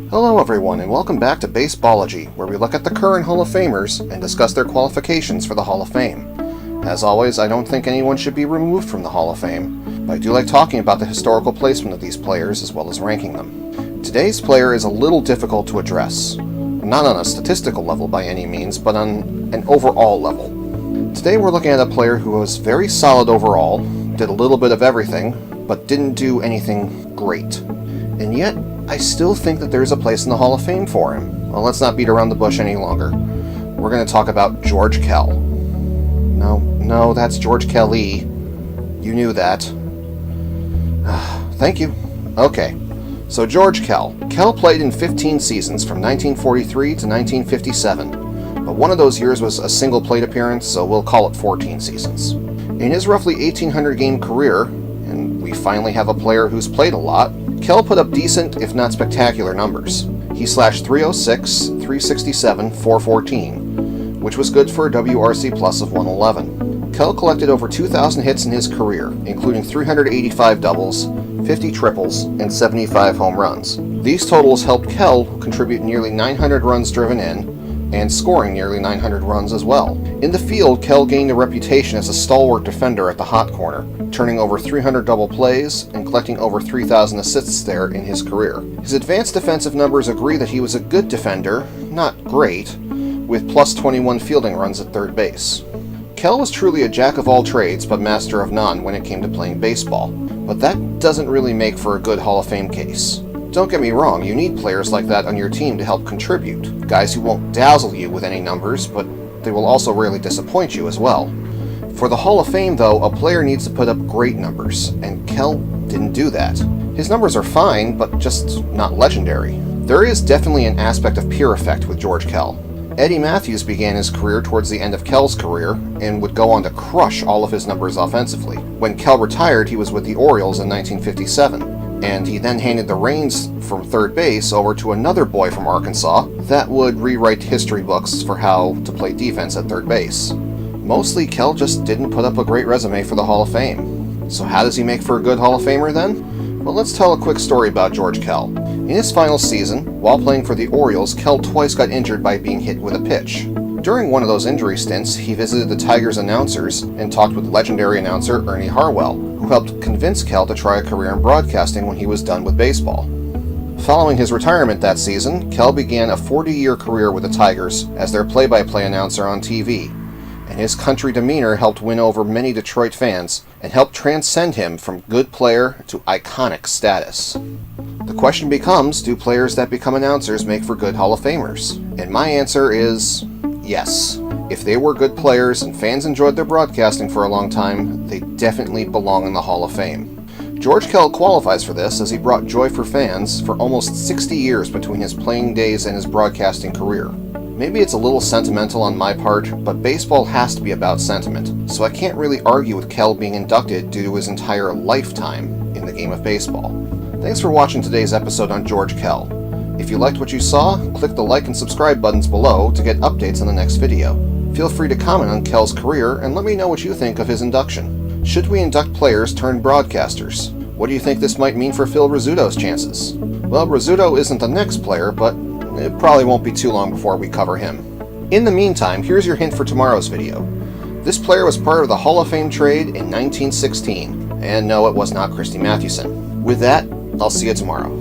Hello everyone, and welcome back to Baseballology, where we look at the current Hall of Famers and discuss their qualifications for the Hall of Fame. As always, I don't think anyone should be removed from the Hall of Fame, but I do like talking about the historical placement of these players as well as ranking them. Today's player is a little difficult to address. Not on a statistical level by any means, but on an overall level. Today we're looking at a player who was very solid overall, did a little bit of everything, but didn't do anything great. And yet, I still think that there's a place in the Hall of Fame for him. Well, let's not beat around the bush any longer. We're going to talk about George Kell. No, that's George Kelly. You knew that. Thank you. Okay, so George Kell. Kell played in 15 seasons from 1943 to 1957, but one of those years was a single plate appearance, so we'll call it 14 seasons. In his roughly 1,800 game career, and we finally have a player who's played a lot, Kell put up decent, if not spectacular, numbers. He slashed .306, .367, .414, which was good for a WRC plus of 111. Kell collected over 2,000 hits in his career, including 385 doubles, 50 triples, and 75 home runs. These totals helped Kell contribute nearly 900 runs driven in, and scoring nearly 900 runs as well. In the field, Kell gained a reputation as a stalwart defender at the hot corner, turning over 300 double plays and collecting over 3,000 assists there in his career. His advanced defensive numbers agree that he was a good defender, not great, with plus 21 fielding runs at third base. Kell was truly a jack of all trades but master of none when it came to playing baseball, but that doesn't really make for a good Hall of Fame case. Don't get me wrong, you need players like that on your team to help contribute. Guys who won't dazzle you with any numbers, but they will also rarely disappoint you as well. For the Hall of Fame, though, a player needs to put up great numbers, and Kell didn't do that. His numbers are fine, but just not legendary. There is definitely an aspect of peer effect with George Kell. Eddie Matthews began his career towards the end of Kell's career, and would go on to crush all of his numbers offensively. When Kell retired, he was with the Orioles in 1957. And he then handed the reins from third base over to another boy from Arkansas that would rewrite history books for how to play defense at third base. Mostly, Kell just didn't put up a great resume for the Hall of Fame. So how does he make for a good Hall of Famer then? Well, let's tell a quick story about George Kell. In his final season, while playing for the Orioles, Kell twice got injured by being hit with a pitch. During one of those injury stints, he visited the Tigers announcers and talked with legendary announcer Ernie Harwell, who helped convince Kell to try a career in broadcasting when he was done with baseball. Following his retirement that season, Kell began a 40-year career with the Tigers as their play-by-play announcer on TV, and his country demeanor helped win over many Detroit fans and helped transcend him from good player to iconic status. The question becomes, do players that become announcers make for good Hall of Famers? And my answer is yes. If they were good players and fans enjoyed their broadcasting for a long time, they definitely belong in the Hall of Fame. George Kell qualifies for this as he brought joy for fans for almost 60 years between his playing days and his broadcasting career. Maybe it's a little sentimental on my part, but baseball has to be about sentiment, so I can't really argue with Kell being inducted due to his entire lifetime in the game of baseball. Thanks for watching today's episode on George Kell. If you liked what you saw, click the like and subscribe buttons below to get updates on the next video. Feel free to comment on Kell's career and let me know what you think of his induction. Should we induct players turned broadcasters? What do you think this might mean for Phil Rizzuto's chances? Well, Rizzuto isn't the next player, but it probably won't be too long before we cover him. In the meantime, here's your hint for tomorrow's video. This player was part of the Hall of Fame trade in 1916, and no, it was not Christy Mathewson. With that, I'll see you tomorrow.